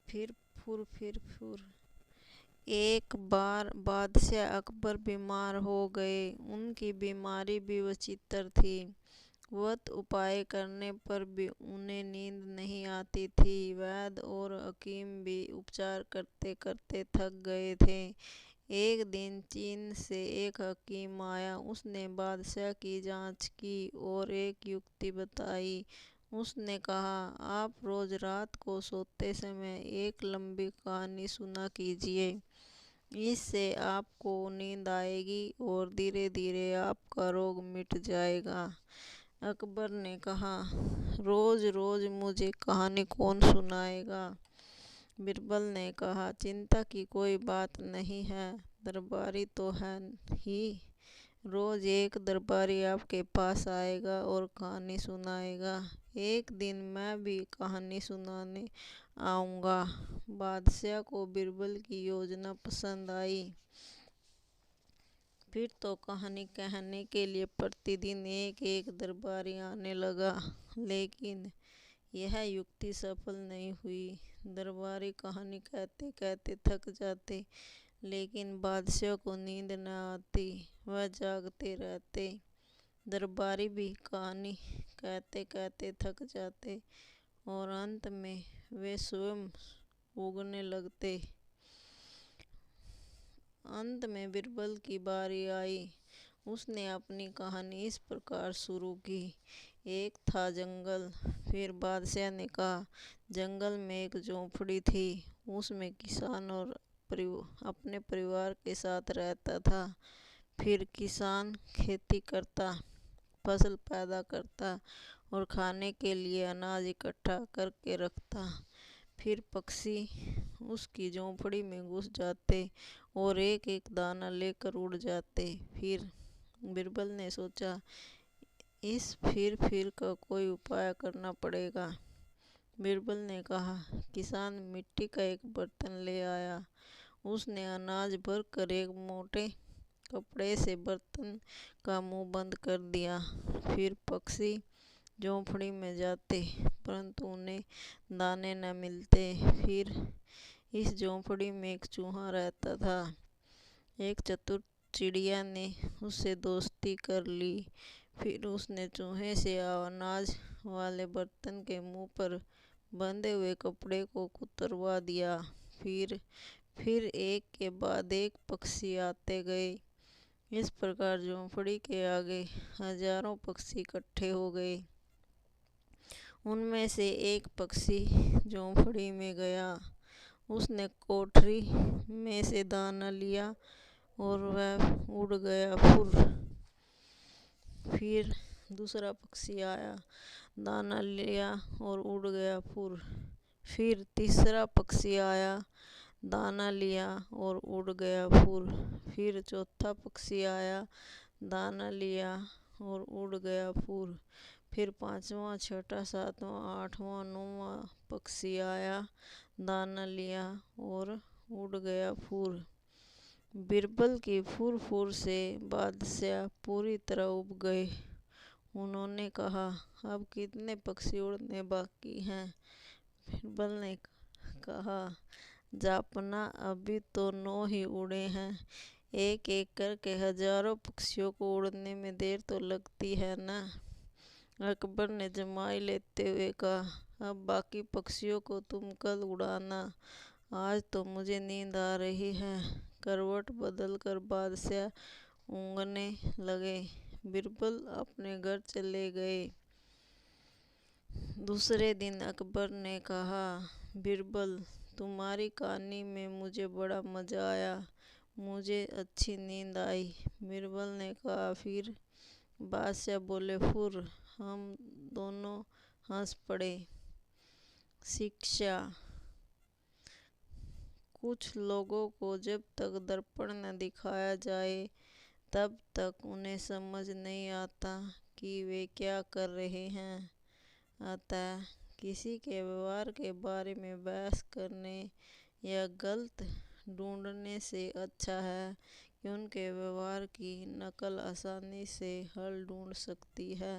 फिर फुर। एक बार बादशाह अकबर बीमार हो गए। उनकी बीमारी भी विचित्र थी। व्रत उपाय करने पर भी उन्हें नींद नहीं आती थी। वैद्य और हकीम भी उपचार करते करते थक गए थे। एक दिन चीन से एक हकीम आया। उसने बादशाह की जांच की और एक युक्ति बताई। उसने कहा, आप रोज रात को सोते समय एक लंबी कहानी सुना कीजिए। इससे आपको नींद आएगी और धीरे धीरे आपका रोग मिट जाएगा। अकबर ने कहा, रोज रोज मुझे कहानी कौन सुनाएगा? बिरबल ने कहा, चिंता की कोई बात नहीं है, दरबारी तो है ही। रोज एक दरबारी आपके पास आएगा और कहानी सुनाएगा। एक दिन मैं भी कहानी सुनाने आऊँगा। बादशाह को बिरबल की योजना पसंद आई। फिर तो कहानी कहने के लिए प्रतिदिन एक एक दरबारी आने लगा। लेकिन यह युक्ति सफल नहीं हुई। दरबारी कहानी कहते कहते थक जाते, लेकिन बादशाह को नींद न आती। वह जागते रहते। दरबारी भी कहानी कहते कहते थक जाते और अंत में वे स्वयं उगने लगते। अंत में बिरबल की बारी आई। उसने अपनी कहानी इस प्रकार शुरू की। एक था जंगल। फिर बादशाह ने कहा, जंगल में एक झोंपड़ी थी। उसमें किसान और अपने परिवार के साथ रहता था। फिर किसान खेती करता, फसल पैदा करता और खाने के लिए अनाज इकट्ठा करके रखता। फिर पक्षी उसकी झोंपड़ी में घुस जाते और एक एक दाना लेकर उड़ जाते। फिर बिरबल ने सोचा, इस फिर का कोई उपाय करना पड़ेगा। बिरबल ने कहा, किसान मिट्टी का एक बर्तन ले आया। उसने अनाज भर कर एक मोटे कपड़े से बर्तन का मुंह बंद कर दिया। फिर पक्षी झोंपड़ी में जाते, परंतु उन्हें दाने न मिलते। फिर इस झोंपड़ी में एक चूहा रहता था। एक चतुर चिड़िया ने उससे दोस्ती कर ली। फिर उसने चूहे से अनाज वाले बर्तन के मुंह पर बंधे हुए कपड़े को कुतरवा दिया। फिर एक के बाद एक पक्षी आते गए। इस प्रकार झोंपड़ी के आगे हजारों पक्षी इकट्ठे हो गए। उनमें से एक पक्षी झोंपड़ी में गया। उसने कोठरी में से दाना लिया और वह उड़ गया फुर। फिर दूसरा पक्षी आया, दाना लिया और उड़ गया फुर। फिर तीसरा पक्षी आया, दाना लिया और उड़ गया फुर। फिर चौथा पक्षी आया, दाना लिया और उड़ गया फुर। फिर पांचवा, छठा, सातवां, आठवां, नौवां पक्षी आया, दाना लिया और उड़ गया फुर। बिरबल की फुर फुर से बादशाह पूरी तरह उब गए। उन्होंने कहा, अब कितने पक्षी उड़ने बाकी हैं? बिरबल ने कहा, जापना, अभी तो 9 ही उड़े हैं। एक एक करके हजारों पक्षियों को उड़ने में देर तो लगती है ना। अकबर ने जमाई लेते हुए कहा, अब बाकी पक्षियों को तुम कल उड़ाना। आज तो मुझे नींद आ रही है। करवट बदलकर बादशाह ऊँघने लगे। बिरबल अपने घर चले गए। दूसरे दिन अकबर ने कहा, बिरबल, तुम्हारी कहानी में मुझे बड़ा मज़ा आया। मुझे अच्छी नींद आई। बिरबल ने कहा, फिर? बादशाह बोले, फुर। हम दोनों हंस पड़े। शिक्षा। कुछ लोगों को जब तक दर्पण न दिखाया जाए तब तक उन्हें समझ नहीं आता कि वे क्या कर रहे हैं। अतः किसी के व्यवहार के बारे में बहस करने या गलत ढूंढने से अच्छा है कि उनके व्यवहार की नकल आसानी से हल ढूंढ सकती है।